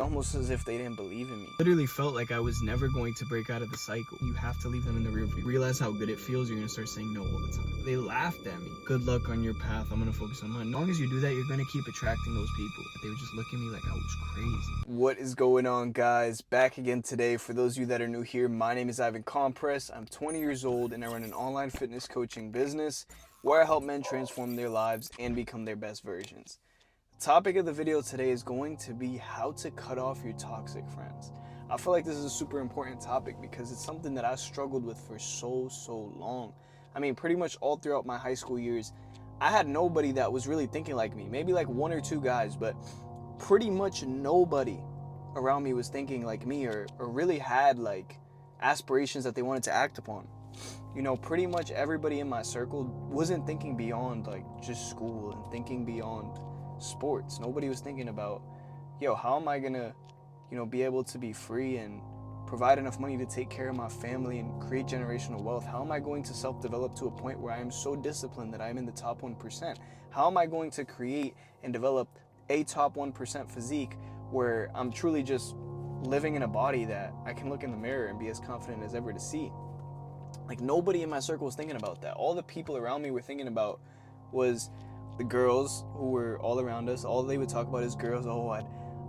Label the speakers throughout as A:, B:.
A: almost as if they didn't believe in me.
B: Literally felt like I was never going to break out of the cycle. You have to leave them in the rear view. Realize how good it feels, you're gonna start saying no all the time. They laughed at me. Good luck on your path, I'm gonna focus on mine. As long as you do that, you're gonna keep attracting those people. They would just look at me like I was crazy.
A: What is going on, guys? Back again today. For those of you that are new here, my name is Ivan Compres. I'm 20 years old and I run an online fitness coaching business where I help men transform their lives and become their best versions. The topic of the video today is going to be how to cut off your toxic friends. I feel like this is a super important topic because it's something that I struggled with for so long. I mean, pretty much all throughout my high school years, I had nobody that was really thinking like me. Maybe like one or two guys, but pretty much nobody around me was thinking like me or really had like aspirations that they wanted to act upon. You know, pretty much everybody in my circle wasn't thinking beyond like just school and thinking beyond sports. Nobody was thinking about, yo, how am I gonna, be able to be free and provide enough money to take care of my family and create generational wealth? How am I going to self-develop to a point where I am so disciplined that I'm in the top 1%? How am I going to create and develop a top 1% physique where I'm truly just living in a body that I can look in the mirror and be as confident as ever to see? Like, nobody in my circle was thinking about that. All the people around me were thinking about was the girls who were all around us. All they would talk about is girls. Oh,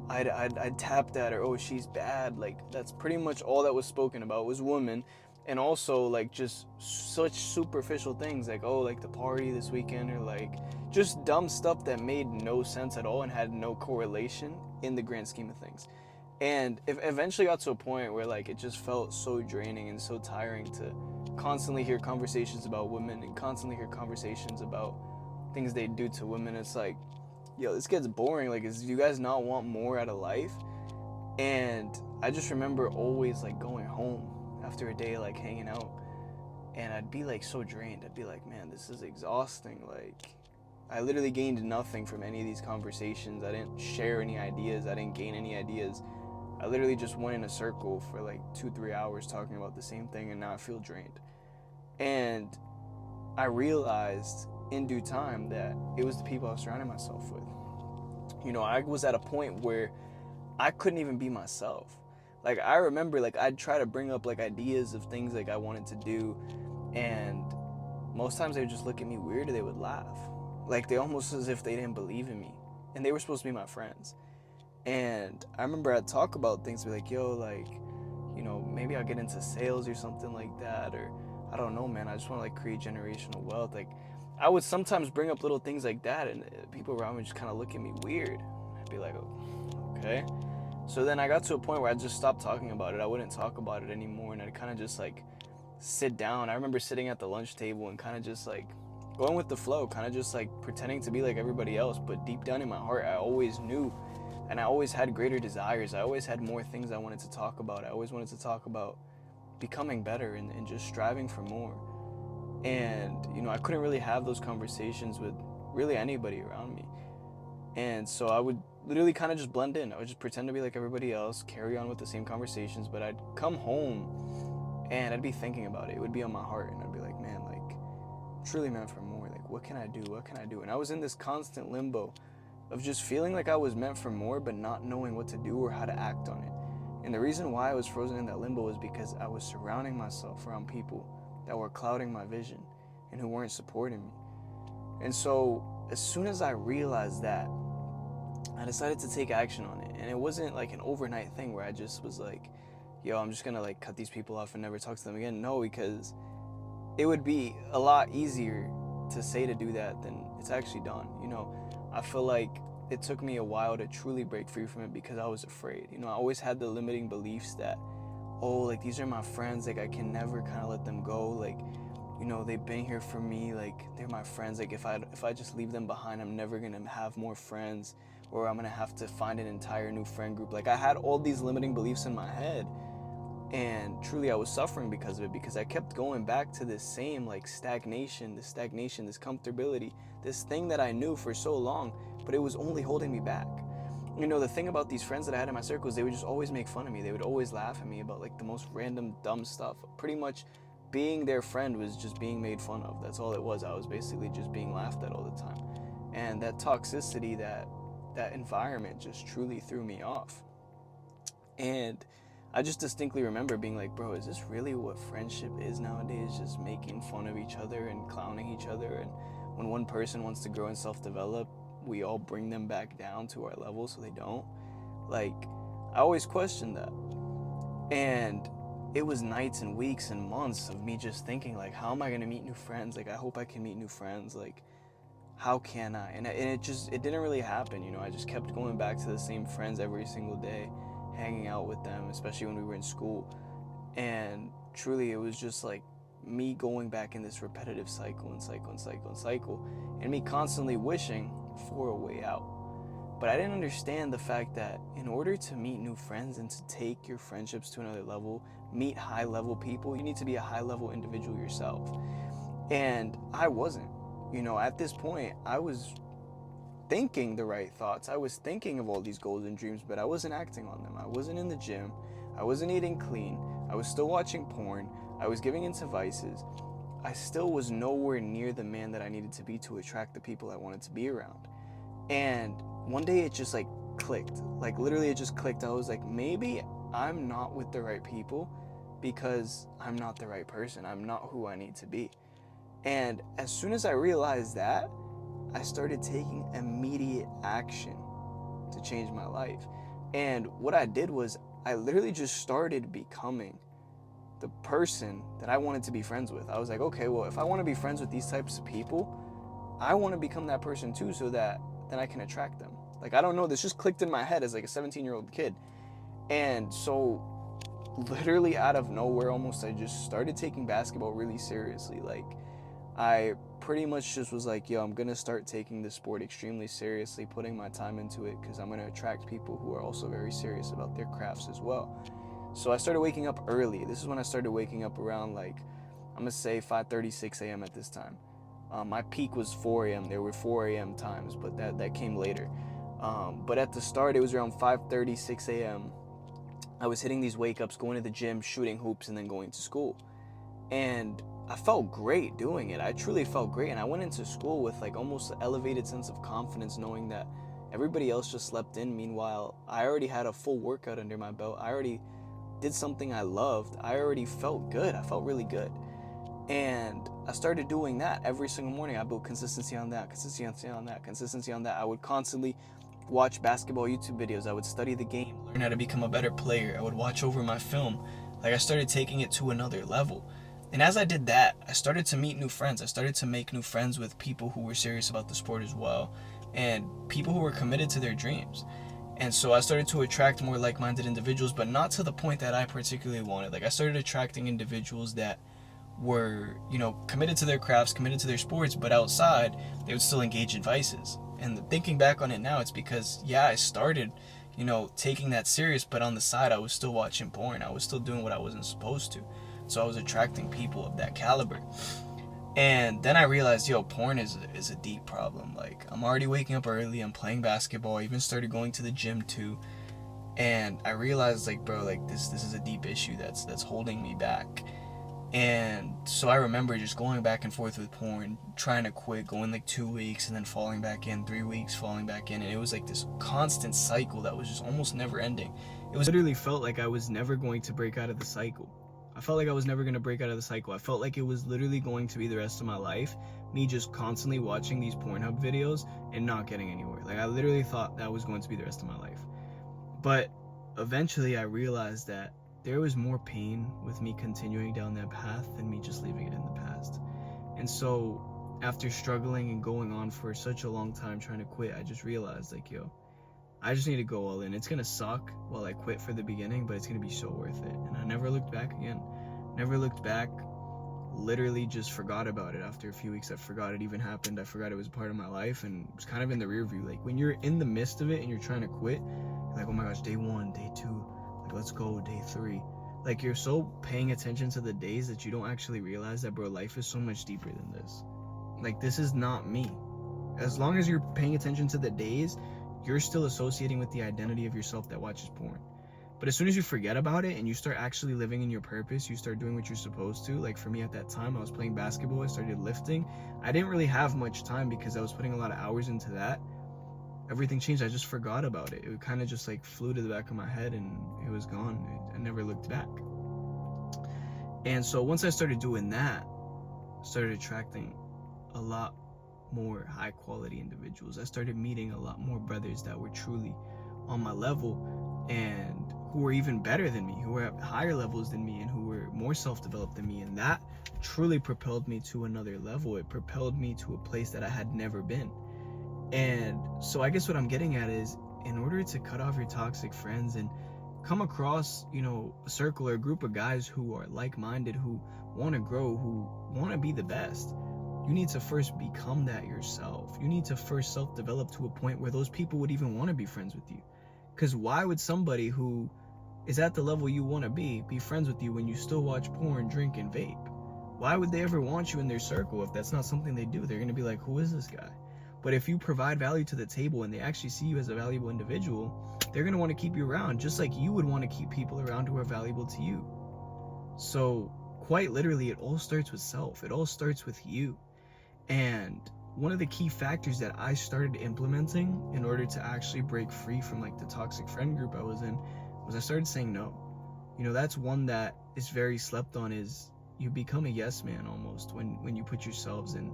A: I'd tap that, or oh, she's bad. Like, that's pretty much all that was spoken about was women. And also like just such superficial things like, oh, like the party this weekend, or like just dumb stuff that made no sense at all and had no correlation in the grand scheme of things. And it eventually got to a point where like it just felt so draining and so tiring to constantly hear conversations about women and constantly hear conversations about things they do to women. It's like, yo, this gets boring. Like, do you guys not want more out of life? And I just remember always like going home after a day like hanging out, and I'd be like so drained. I'd be like, man, this is exhausting. Like, I literally gained nothing from any of these conversations. I didn't share any ideas. I didn't gain any ideas. I literally just went in a circle for like 2-3 hours talking about the same thing, and now I feel drained. And I realized in due time that it was the people I was surrounding myself with. I was at a point where I couldn't even be myself. Like, I remember like I'd try to bring up like ideas of things like I wanted to do, and most times they would just look at me weird, or they would laugh. Like, they almost as if they didn't believe in me, and they were supposed to be my friends. And I remember I'd talk about things, be like, yo, like, maybe I'll get into sales or something like that, or I don't know, man, I just want to like create generational wealth. Like, I would sometimes bring up little things like that, and people around me just kind of look at me weird. I'd be like, oh, okay. So then I got to a point where I just stopped talking about it. I wouldn't talk about it anymore, and I'd kind of just like sit down. I remember sitting at the lunch table and kind of just like going with the flow, kind of just like pretending to be like everybody else. But deep down in my heart, I always knew, and I always had greater desires. I always had more things I wanted to talk about. I always wanted to talk about becoming better and just striving for more. And, I couldn't really have those conversations with really anybody around me. And so I would literally kind of just blend in. I would just pretend to be like everybody else, carry on with the same conversations, but I'd come home and I'd be thinking about it. It would be on my heart, and I'd be like, man, like, I'm truly meant for more. Like, what can I do? What can I do? And I was in this constant limbo of just feeling like I was meant for more, but not knowing what to do or how to act on it. And the reason why I was frozen in that limbo was because I was surrounding myself around people that were clouding my vision and who weren't supporting me. And so as soon as I realized that, I decided to take action on it. And it wasn't like an overnight thing where I just was like, yo, I'm just gonna like cut these people off and never talk to them again. No, because it would be a lot easier to say to do that than it's actually done. I feel like it took me a while to truly break free from it because I was afraid. I always had the limiting beliefs that, oh, like, these are my friends, like, I can never kind of let them go. Like, they've been here for me, like, they're my friends. Like, if I just leave them behind, I'm never gonna have more friends, or I'm gonna have to find an entire new friend group. Like, I had all these limiting beliefs in my head, and truly I was suffering because of it, because I kept going back to this same like stagnation, this comfortability, this thing that I knew for so long, but it was only holding me back. The thing about these friends that I had in my circles, they would just always make fun of me. They would always laugh at me about like the most random dumb stuff. Pretty much being their friend was just being made fun of. That's all it was. I was basically just being laughed at all the time. And that toxicity, that environment just truly threw me off. And I just distinctly remember being like, bro, is this really what friendship is nowadays? Just making fun of each other and clowning each other. And when one person wants to grow and self-develop, we all bring them back down to our level so they don't. Like, I always questioned that. And it was nights and weeks and months of me just thinking, like, how am I going to meet new friends? Like, I hope I can meet new friends. Like, how can I? And it didn't really happen. I just kept going back to the same friends every single day, hanging out with them, especially when we were in school. And truly, it was just like me going back in this repetitive cycle and cycle and cycle and cycle, and me constantly wishing for a way out. But I didn't understand the fact that in order to meet new friends and to take your friendships to another level, meet high level people, you need to be a high level individual yourself. And I wasn't. At this point, I was thinking the right thoughts. I was thinking of all these goals and dreams, but I wasn't acting on them. I wasn't in the gym. I wasn't eating clean. I was still watching porn. I was giving into vices. I still was nowhere near the man that I needed to be to attract the people I wanted to be around. And one day it just clicked. Like literally it just clicked. I was like, maybe I'm not with the right people because I'm not the right person. I'm not who I need to be. And as soon as I realized that, I started taking immediate action to change my life. And what I did was I literally just started becoming the person that I wanted to be friends with. I was like, okay, well, if I want to be friends with these types of people, I want to become that person too, so that then I can attract them. Like, I don't know, this just clicked in my head as like a 17-year-old kid. And so literally out of nowhere almost, I just started taking basketball really seriously. Like, I pretty much just was like, yo, I'm gonna start taking this sport extremely seriously, putting my time into it, because I'm gonna attract people who are also very serious about their crafts as well. So I started waking up early. This is when I started waking up around like, I'm gonna say 5:30, 6 a.m. at this time. My peak was 4 a.m. There were 4 a.m. times, but that came later. But at the start, it was around 5:30, 6 a.m. I was hitting these wake ups, going to the gym, shooting hoops, and then going to school. And I felt great doing it. I truly felt great. And I went into school with like almost an elevated sense of confidence, knowing that everybody else just slept in. Meanwhile, I already had a full workout under my belt. I already did something I loved. I already felt good. I felt really good. And I started doing that every single morning. I built consistency on that, consistency on that, consistency on that. I would constantly watch basketball YouTube videos. I would study the game, learn how to become a better player. I would watch over my film. Like, I started taking it to another level. And as I did that, I started to meet new friends. I started to make new friends with people who were serious about the sport as well, and people who were committed to their dreams. And so I started to attract more like-minded individuals, but not to the point that I particularly wanted. Like, I started attracting individuals that were, committed to their crafts, committed to their sports, but outside, they would still engage in vices. And thinking back on it now, it's because, yeah, I started, taking that serious, but on the side, I was still watching porn. I was still doing what I wasn't supposed to. So I was attracting people of that caliber. And then I realized, porn is a deep problem. Like, I'm already waking up early, I'm playing basketball, I even started going to the gym too. And I realized, like, bro, like, this is a deep issue that's holding me back. And so I remember just going back and forth with porn, trying to quit, going like 2 weeks and then falling back in, 3 weeks, falling back in. And it was like this constant cycle that was just almost never ending. It was literally felt like I was never going to break out of the cycle. I felt like I was never going to break out of the cycle. I felt like it was literally going to be the rest of my life, me just constantly watching these Pornhub videos and not getting anywhere. Like, I literally thought that was going to be the rest of my life. But eventually I realized that there was more pain with me continuing down that path than me just leaving it in the past. And so after struggling and going on for such a long time trying to quit, I just realized, like, I just need to go all in. It's gonna suck while I quit for the beginning, but it's gonna be so worth it. And I never looked back again. Never looked back. Literally just forgot about it. After a few weeks, I forgot it even happened. I forgot it was a part of my life, and it was kind of in the rear view. Like, when you're in the midst of it and you're trying to quit, you're like, oh my gosh, day 1, day 2, like, let's go, day 3. Like, you're so paying attention to the days that you don't actually realize that, bro, life is so much deeper than this. Like, this is not me. As long as you're paying attention to the days, you're still associating with the identity of yourself that watches porn. But as soon as you forget about it and you start actually living in your purpose, you start doing what you're supposed to. Like, for me at that time, I was playing basketball, I started lifting. I didn't really have much time because I was putting a lot of hours into that.
B: everything changed. I just forgot about it. It kind of just like flew to the back of my head and it was gone. I never looked back. And so once I started doing that, I started attracting a lot more high quality individuals. I started meeting a lot more brothers that were truly on my level and who were even better than me, who were at higher levels than me, and who were more self-developed than me. And that truly propelled me to another level. It propelled me to a place that I had never been. And so I guess what I'm getting at is, in order to cut off your toxic friends and come across, a circle or a group of guys who are like-minded, who want to grow, who want to be the best, you need to first become that yourself. You need to first self-develop to a point where those people would even want to be friends with you. Because why would somebody who is at the level you want to be friends with you when you still watch porn, drink, and vape? Why would they ever want you in their circle if that's not something they do? They're going to be like, who is this guy? But if you provide value to the table and they actually see you as a valuable individual, they're going to want to keep you around, just like you would want to keep people around who are valuable to you. So quite literally, it all starts with self. It all starts with you. And one of the key factors that I started implementing in order to actually break free from like the toxic friend group I was in was I started saying no. That's one that is very slept on, is you become a yes man almost when you put yourselves in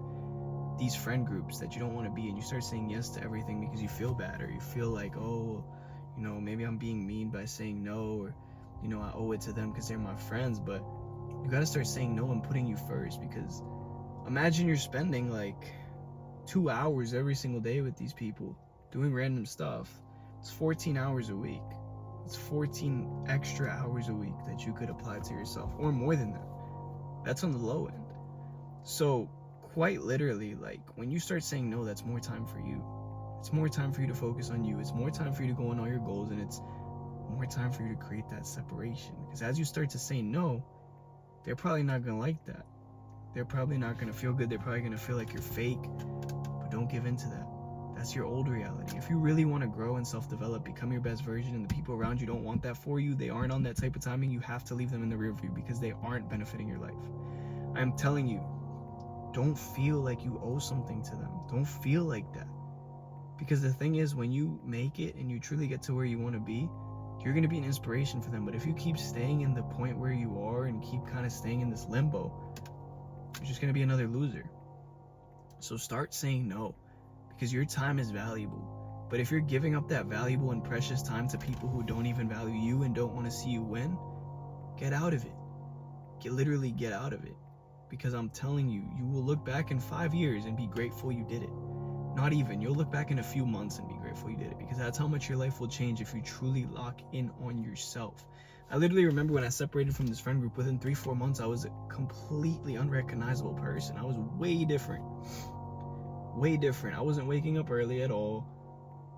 B: these friend groups that you don't want to be, and you start saying yes to everything because you feel bad, or you feel like, oh, maybe I'm being mean by saying no, or I owe it to them because they're my friends. But you got to start saying no and putting you first, because imagine you're spending like 2 hours every single day with these people doing random stuff. It's 14 hours a week. It's 14 extra hours a week that you could apply to yourself, or more than that. That's on the low end. So quite literally, like, when you start saying no, that's more time for you. It's more time for you to focus on you. It's more time for you to go on all your goals, and it's more time for you to create that separation. Because as you start to say no, they're probably not going to like that. They're probably not going to feel good. They're probably going to feel like you're fake. But don't give in to that. That's your old reality. If you really want to grow and self-develop, become your best version, and the people around you don't want that for you, they aren't on that type of timing, you have to leave them in the rear view, because they aren't benefiting your life. I'm telling you, don't feel like you owe something to them. Don't feel like that. Because the thing is, when you make it and you truly get to where you want to be, you're going to be an inspiration for them. But if you keep staying in the point where you are and keep kind of staying in this limbo, you're just going to be another loser. So start saying no, because your time is valuable. But if you're giving up that valuable and precious time to people who don't even value you and don't want to see you win, get out of it. Literally get out of it. Because I'm telling you, you will look back in 5 years and be grateful you did it. Not even. You'll look back in a few months and be grateful you did it, because that's how much your life will change if you truly lock in on yourself. I literally remember when I separated from this friend group, within 3-4 months, I was a completely unrecognizable person. I was way different. Way different. I wasn't waking up early at all.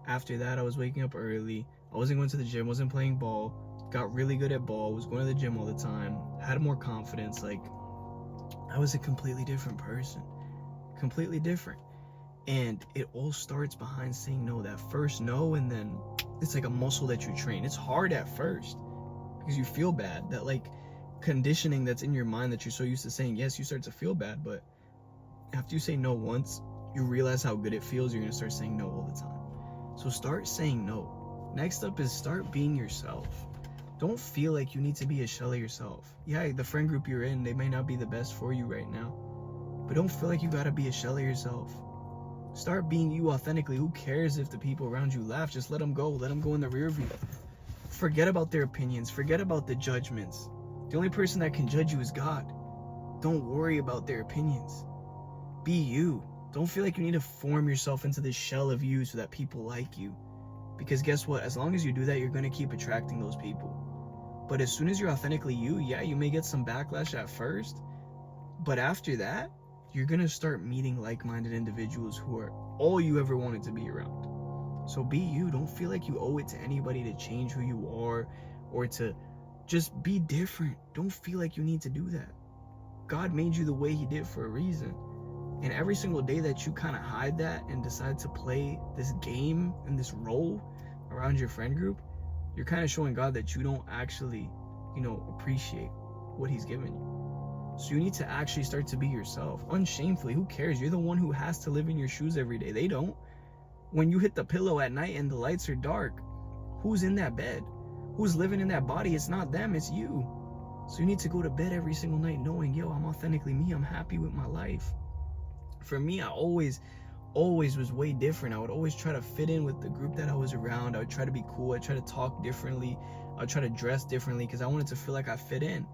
B: After that, I was waking up early. I wasn't going to the gym, wasn't playing ball. Got really good at ball, was going to the gym all the time. Had more confidence. Like, I was a completely different person. Completely different. And it all starts behind saying no. That first no, and then it's like a muscle that you train. It's hard at first because you feel bad. That like conditioning that's in your mind that you're so used to saying yes, you start to feel bad. But after you say no once, you realize how good it feels. You're going to start saying no all the time. So start saying no. Next up is start being yourself. Don't feel like you need to be a shell of yourself. Yeah, the friend group you're in, they may not be the best for you right now. But don't feel like you gotta be a shell of yourself. Start being you authentically. Who cares if the people around you laugh? Just let them go. Let them go in the rear view. Forget about their opinions. Forget about the judgments. The only person that can judge you is God. Don't worry about their opinions. Be you. Don't feel like you need to form yourself into this shell of you so that people like you. Because guess what? As long as you do that, you're going to keep attracting those people. But as soon as you're authentically you, yeah, you may get some backlash at first. But after that, you're going to start meeting like-minded individuals who are all you ever wanted to be around. So be you. Don't feel like you owe it to anybody to change who you are or to just be different. Don't feel like you need to do that. God made you the way he did for a reason. And every single day that you kind of hide that and decide to play this game and this role around your friend group, you're kind of showing God that you don't actually, appreciate what he's given you. So you need to actually start to be yourself, unshamefully. Who cares? You're the one who has to live in your shoes every day. They don't. When you hit the pillow at night and the lights are dark, who's in that bed? Who's living in that body? It's not them, it's you. So you need to go to bed every single night knowing, yo, I'm authentically me. I'm happy with my life. For me, I always was way different. I would always try to fit in with the group that I was around. I would try to be cool. I'd try to talk differently. I would try to dress differently because I wanted to feel like I fit in.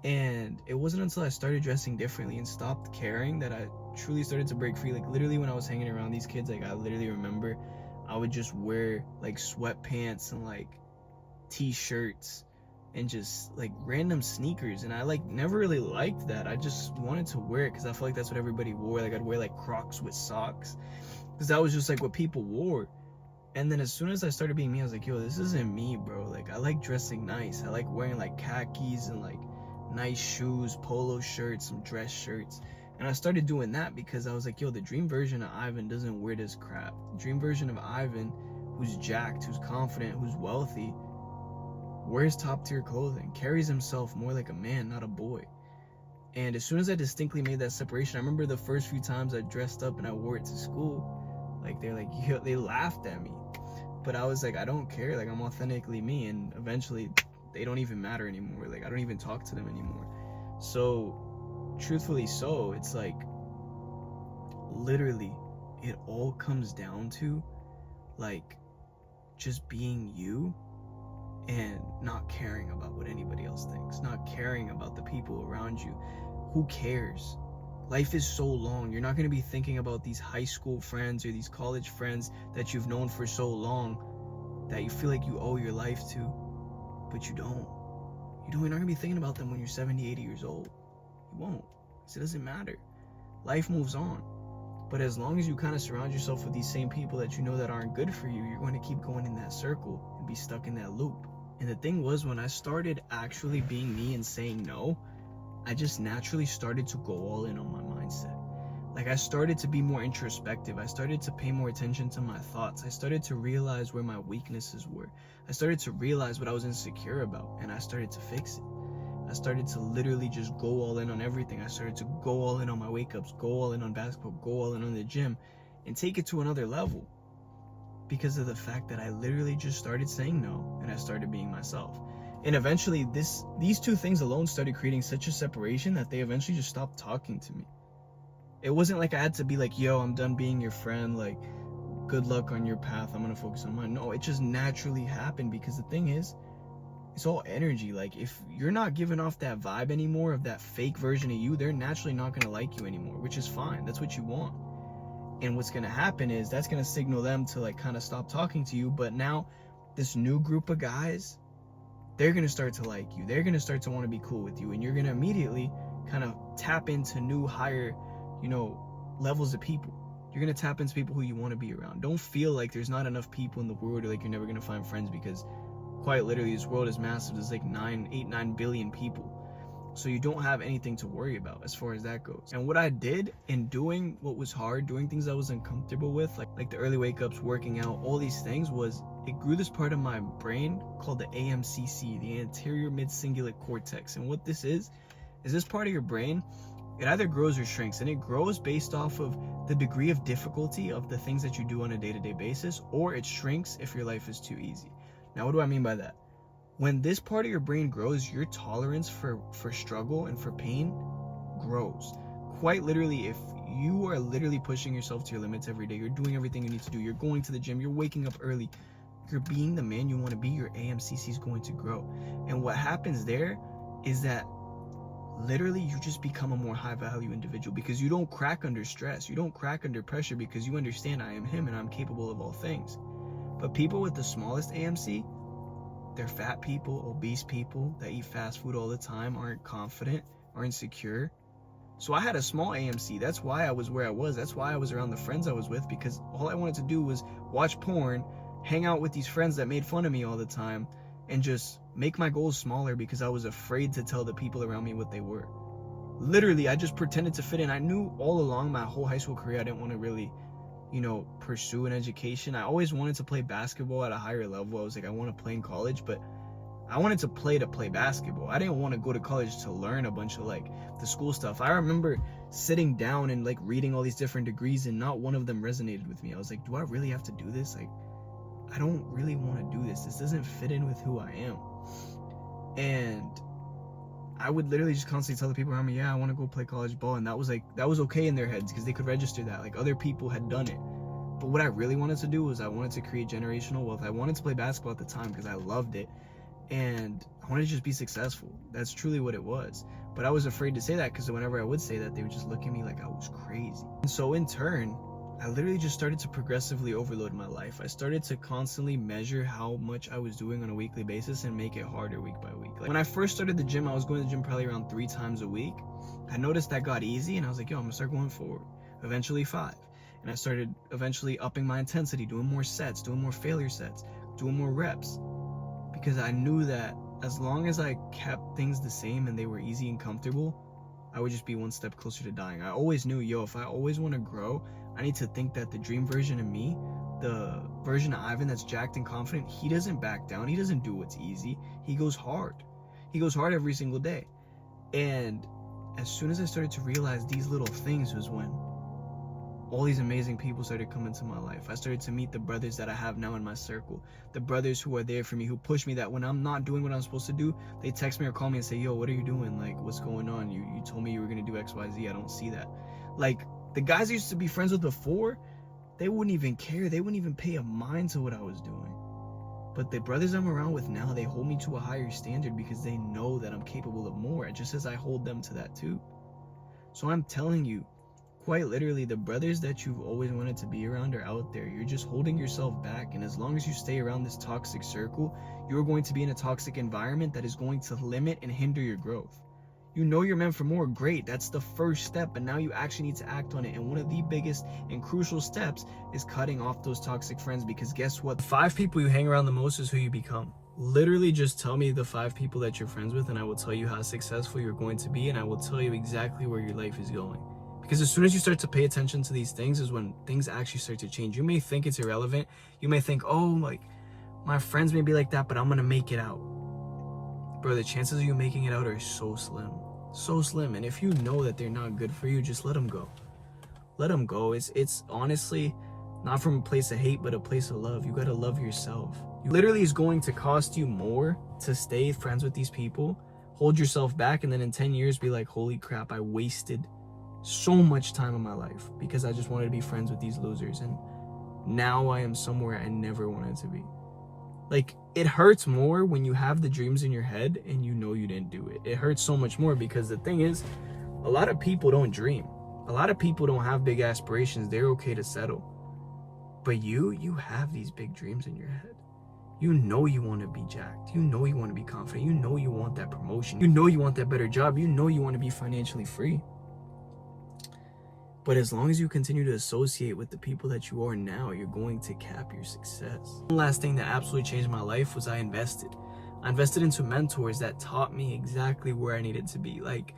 B: And it wasn't until I started dressing differently and stopped caring that I truly started to break free. Like literally when I was hanging around these kids, like I literally remember I would just wear like sweatpants and like t-shirts and just like random sneakers, and I like never really liked that. I just wanted to wear it because I felt like that's what everybody wore. Like I'd wear like Crocs with socks because that was just like what people wore. And then as soon as I started being me, I was like, yo, this isn't me, bro. Like I like dressing nice. I like wearing like khakis and like nice shoes, polo shirts, some dress shirts. And I started doing that because I was like, yo, the dream version of Ivan doesn't wear this crap. The dream version of Ivan, who's jacked, who's confident, who's wealthy, wears top tier clothing, carries himself more like a man, not a boy. And as soon as I distinctly made that separation, I remember the first few times I dressed up and I wore it to school, like they're like, yo, they laughed at me. But I was like, I don't care, like I'm authentically me. And eventually they don't even matter anymore. Like I don't even talk to them anymore. So truthfully, so it's like literally it all comes down to like just being you and not caring about what anybody else thinks, not caring about the people around you. Who cares? Life is so long. You're not going to be thinking about these high school friends or these college friends that you've known for so long that you feel like you owe your life to, but you don't. You're not going to be thinking about them when you're 70, 80 years old. You won't. So it doesn't matter. Life moves on. But as long as you kind of surround yourself with these same people that you know that aren't good for you, you're going to keep going in that circle and be stuck in that loop. And the thing was, when I started actually being me and saying no, I just naturally started to go all in on my mindset. Like I started to be more introspective. I started to pay more attention to my thoughts. I started to realize where my weaknesses were. I started to realize what I was insecure about, and I started to fix it. I started to literally just go all in on everything. I started to go all in on my wake-ups, go all in on basketball, go all in on the gym, and take it to another level. Because of the fact that I literally just started saying no, and I started being myself. And eventually these two things alone started creating such a separation that they eventually just stopped talking to me. It wasn't like I had to be like, yo, I'm done being your friend, like good luck on your path, I'm gonna focus on mine. No, it just naturally happened because the thing is, it's all energy. Like if you're not giving off that vibe anymore of that fake version of you, they're naturally not gonna like you anymore, which is fine. That's what you want. And what's gonna happen is that's gonna signal them to like kind of stop talking to you. But now this new group of guys, they're gonna start to like you. They're gonna start to want to be cool with you, and you're gonna immediately kind of tap into new higher, levels of people. You're gonna tap into people who you want to be around. Don't feel like there's not enough people in the world, or like you're never gonna find friends, because quite literally this world is massive. There's like 9 billion people. So you don't have anything to worry about as far as that goes. And what I did in doing what was hard, doing things I was uncomfortable with, like the early wake-ups, working out, all these things, was it grew this part of my brain called the AMCC, the anterior mid-cingulate cortex. And what this is this part of your brain, it either grows or shrinks, and it grows based off of the degree of difficulty of the things that you do on a day-to-day basis, or it shrinks if your life is too easy. Now, what do I mean by that? When this part of your brain grows, your tolerance for struggle and for pain grows. Quite literally, if you are literally pushing yourself to your limits every day, you're doing everything you need to do, you're going to the gym, you're waking up early, you're being the man you want to be, your AMCC is going to grow. And what happens there is that literally you just become a more high value individual, because you don't crack under stress, you don't crack under pressure, because you understand I am him and I'm capable of all things. But people with the smallest AMC, they're fat people, obese people that eat fast food all the time, aren't confident, are insecure. So I had a small AMC. That's why I was where I was. That's why I was around the friends I was with, because all I wanted to do was watch porn, hang out with these friends that made fun of me all the time, and just make my goals smaller because I was afraid to tell the people around me what they were. Literally, I just pretended to fit in. I knew all along my whole high school career I didn't want to really pursue an education. I always wanted to play basketball at a higher level. I was like, I want to play in college, but I wanted to play basketball. I didn't want to go to college to learn a bunch of like the school stuff. I remember sitting down and like reading all these different degrees, and not one of them resonated with me. I was like, do I really have to do this? Like, I don't really want to do this. This doesn't fit in with who I am. And I would literally just constantly tell the people around me, yeah, I want to go play college ball. And that was okay in their heads because they could register that. Like, other people had done it. But what I really wanted to do was I wanted to create generational wealth. I wanted to play basketball at the time because I loved it. And I wanted to just be successful. That's truly what it was. But I was afraid to say that because whenever I would say that, they would just look at me like I was crazy. And so in turn, I literally just started to progressively overload my life. I started to constantly measure how much I was doing on a weekly basis and make it harder week by week. Like, when I first started the gym, I was going to the gym probably around 3 times a week. I noticed that got easy, and I was like, yo, I'm gonna start going forward. Eventually 5. And I started eventually upping my intensity, doing more sets, doing more failure sets, doing more reps. Because I knew that as long as I kept things the same and they were easy and comfortable, I would just be one step closer to dying. I always knew, yo, if I always want to grow, I need to think that the dream version of me, the version of Ivan that's jacked and confident, he doesn't back down. He doesn't do what's easy. He goes hard. He goes hard every single day. And as soon as I started to realize these little things was when all these amazing people started coming to my life. I started to meet the brothers that I have now in my circle. The brothers who are there for me, who push me, that when I'm not doing what I'm supposed to do, they text me or call me and say, yo, what are you doing? Like, what's going on? You told me you were going to do X, Y, Z. I don't see that. Like, the guys I used to be friends with before, they wouldn't even care. They wouldn't even pay a mind to what I was doing. But the brothers I'm around with now, they hold me to a higher standard because they know that I'm capable of more, just as I hold them to that too. So I'm telling you, quite literally, the brothers that you've always wanted to be around are out there. You're just holding yourself back. And as long as you stay around this toxic circle, you're going to be in a toxic environment that is going to limit and hinder your growth. You know you're meant for more, great. That's the first step, but now you actually need to act on it. And one of the biggest and crucial steps is cutting off those toxic friends, because guess what? The 5 people you hang around the most is who you become. Literally just tell me the 5 people that you're friends with, and I will tell you how successful you're going to be, and I will tell you exactly where your life is going. Because as soon as you start to pay attention to these things is when things actually start to change. You may think it's irrelevant. You may think, oh, like, my friends may be like that, but I'm going to make it out. Bro, the chances of you making it out are so slim. So slim. And if you know that they're not good for you, just let them go. Let them go. It's honestly not from a place of hate, but a place of love. You got to love yourself. It literally is going to cost you more to stay friends with these people, hold yourself back, and then in 10 years be like, holy crap, I wasted so much time in my life because I just wanted to be friends with these losers, and now I am somewhere I never wanted to be. Like, it hurts more when you have the dreams in your head and you know you didn't do it. It hurts so much more because the thing is, a lot of people don't dream. A lot of people don't have big aspirations. They're okay to settle. But you have these big dreams in your head. You know you want to be jacked. You know you want to be confident. You know you want that promotion. You know you want that better job. You know you want to be financially free. But as long as you continue to associate with the people that you are now, you're going to cap your success. One last thing that absolutely changed my life was I invested. I invested into mentors that taught me exactly where I needed to be. Like,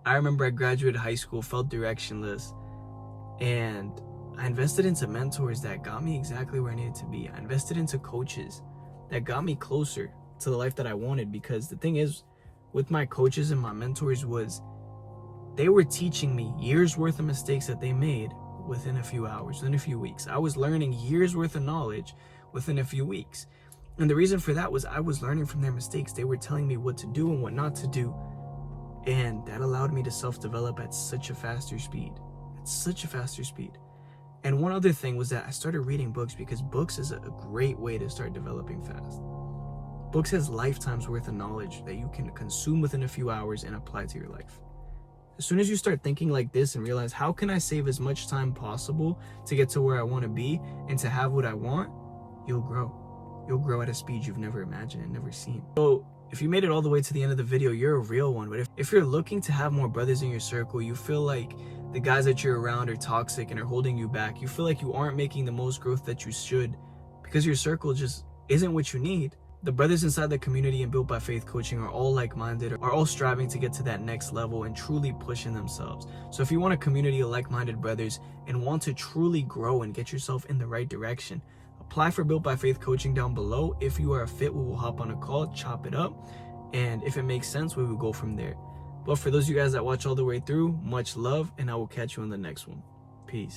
B: I remember I graduated high school, felt directionless, and I invested into mentors that got me exactly where I needed to be. I invested into coaches that got me closer to the life that I wanted, because the thing is, with my coaches and my mentors was, they were teaching me years worth of mistakes that they made within a few hours, within a few weeks. I was learning years worth of knowledge within a few weeks. And the reason for that was I was learning from their mistakes. They were telling me what to do and what not to do. And that allowed me to self-develop at such a faster speed. At such a faster speed. And one other thing was that I started reading books, because books is a great way to start developing fast. Books has lifetimes worth of knowledge that you can consume within a few hours and apply to your life. As soon as you start thinking like this and realize, how can I save as much time possible to get to where I want to be and to have what I want, you'll grow. You'll grow at a speed you've never imagined and never seen. So if you made it all the way to the end of the video, you're a real one. But if you're looking to have more brothers in your circle, you feel like the guys that you're around are toxic and are holding you back, you feel like you aren't making the most growth that you should because your circle just isn't what you need, the brothers inside the community and Built by Faith coaching are all like-minded, are all striving to get to that next level and truly pushing themselves. So if you want a community of like-minded brothers and want to truly grow and get yourself in the right direction, Apply for Built by Faith coaching down below. If you are a fit, we will hop on a call, chop it up, and if it makes sense, we will go from there. But for those of you guys that watch all the way through, much love, and I will catch you on the next one. Peace.